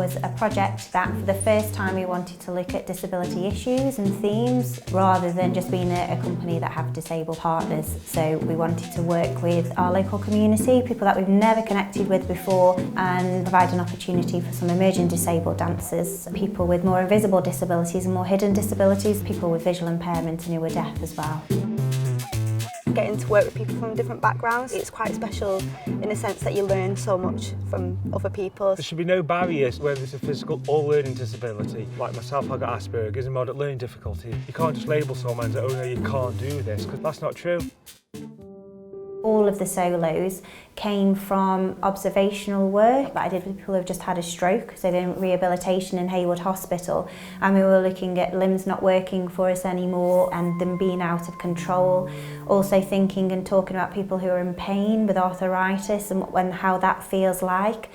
was a project that for the first time we wanted to look at disability issues and themes rather than just being a company that have disabled partners. So we wanted to work with our local community, people that we've never connected with before, and provide an opportunity for some emerging disabled dancers, people with more invisible disabilities and more hidden disabilities, people with visual impairment and who are deaf as well. Getting to work with people from different backgrounds, it's quite special in the sense that you learn so much from other people. There should be no barriers whether it's a physical or learning disability. Like myself, I've got Asperger's and moderate learning difficulty. You can't just label someone and say, oh no, you can't do this, because that's not true. All of the solos came from observational work that I did with people who have just had a stroke, so they're in rehabilitation in Hayward Hospital, and we were looking at limbs not working for us anymore and them being out of control. Also thinking and talking about people who are in pain with arthritis and how that feels like.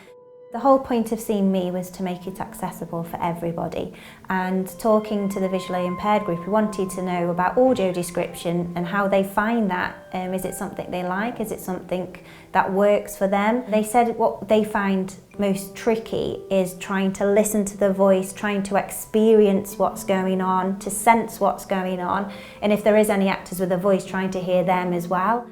The whole point of Seeing Me was to make it accessible for everybody, and talking to the visually impaired group, we wanted to know about audio description and how they find that. Is it something they like? Is it something that works for them? They said what they find most tricky is trying to listen to the voice, trying to experience what's going on, to sense what's going on, and if there is any actors with a voice, trying to hear them as well.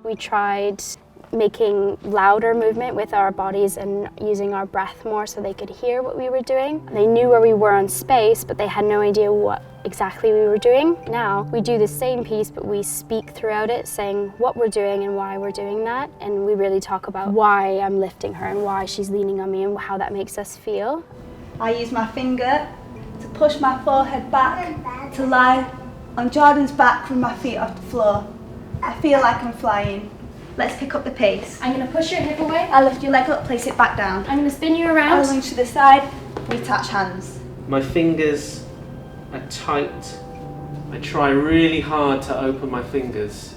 We tried making louder movement with our bodies and using our breath more so they could hear what we were doing. They knew where we were on space, but they had no idea what exactly we were doing. Now we do the same piece, but we speak throughout it, saying what we're doing and why we're doing that, and we really talk about why I'm lifting her and why she's leaning on me and how that makes us feel. I use my finger to push my forehead back, to lie on Jordan's back with my feet off the floor. I feel like I'm flying. Let's pick up the pace. I'm going to push your hip away. I'll lift your leg up, place it back down. I'm going to spin you around. I'll lunge to the side, we touch hands. My fingers are tight. I try really hard to open my fingers,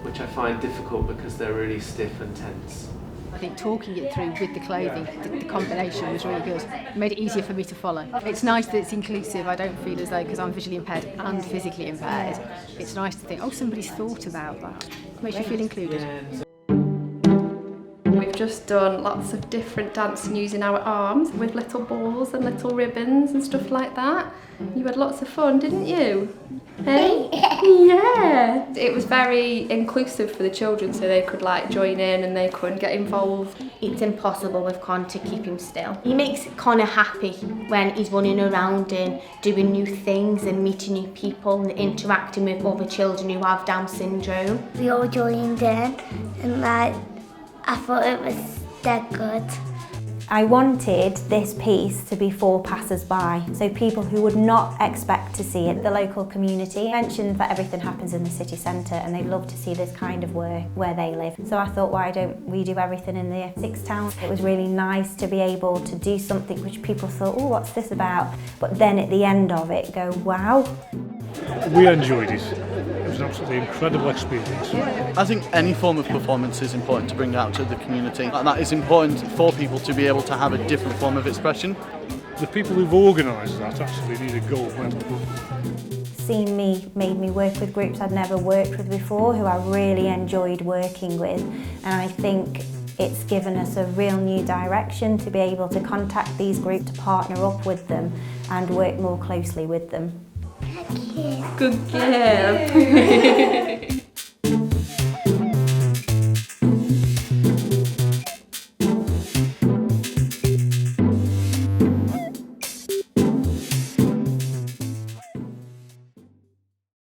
which I find difficult because they're really stiff and tense. I think talking it through with the clothing, the combination was really good. It made it easier for me to follow. It's nice that it's inclusive. I don't feel as though, because I'm visually impaired and physically impaired, it's nice to think, oh, somebody's thought about that. It makes you feel included. We've just done lots of different dancing using our arms with little balls and little ribbons and stuff like that. You had lots of fun, didn't you? Hey? Yeah! It was very inclusive for the children, so they could join in and they could get involved. It's impossible with Con to keep him still. He makes Connor happy when he's running around and doing new things and meeting new people and interacting with other children who have Down syndrome. We all joined in and I thought it was dead good. I wanted this piece to be for passers-by, so people who would not expect to see it. The local community mentioned that everything happens in the city centre and they'd love to see this kind of work where they live. So I thought, why don't we do everything in the 6 towns? It was really nice to be able to do something which people thought, oh, what's this about? But then at the end of it, go, wow. We enjoyed it. It was an absolutely incredible experience. I think any form of performance is important to bring out to the community, and that is important for people to be able to have a different form of expression. The people who've organised that actually need a gold medal. Seeing Me made me work with groups I'd never worked with before, who I really enjoyed working with, and I think it's given us a real new direction to be able to contact these groups, to partner up with them and work more closely with them. Good girl.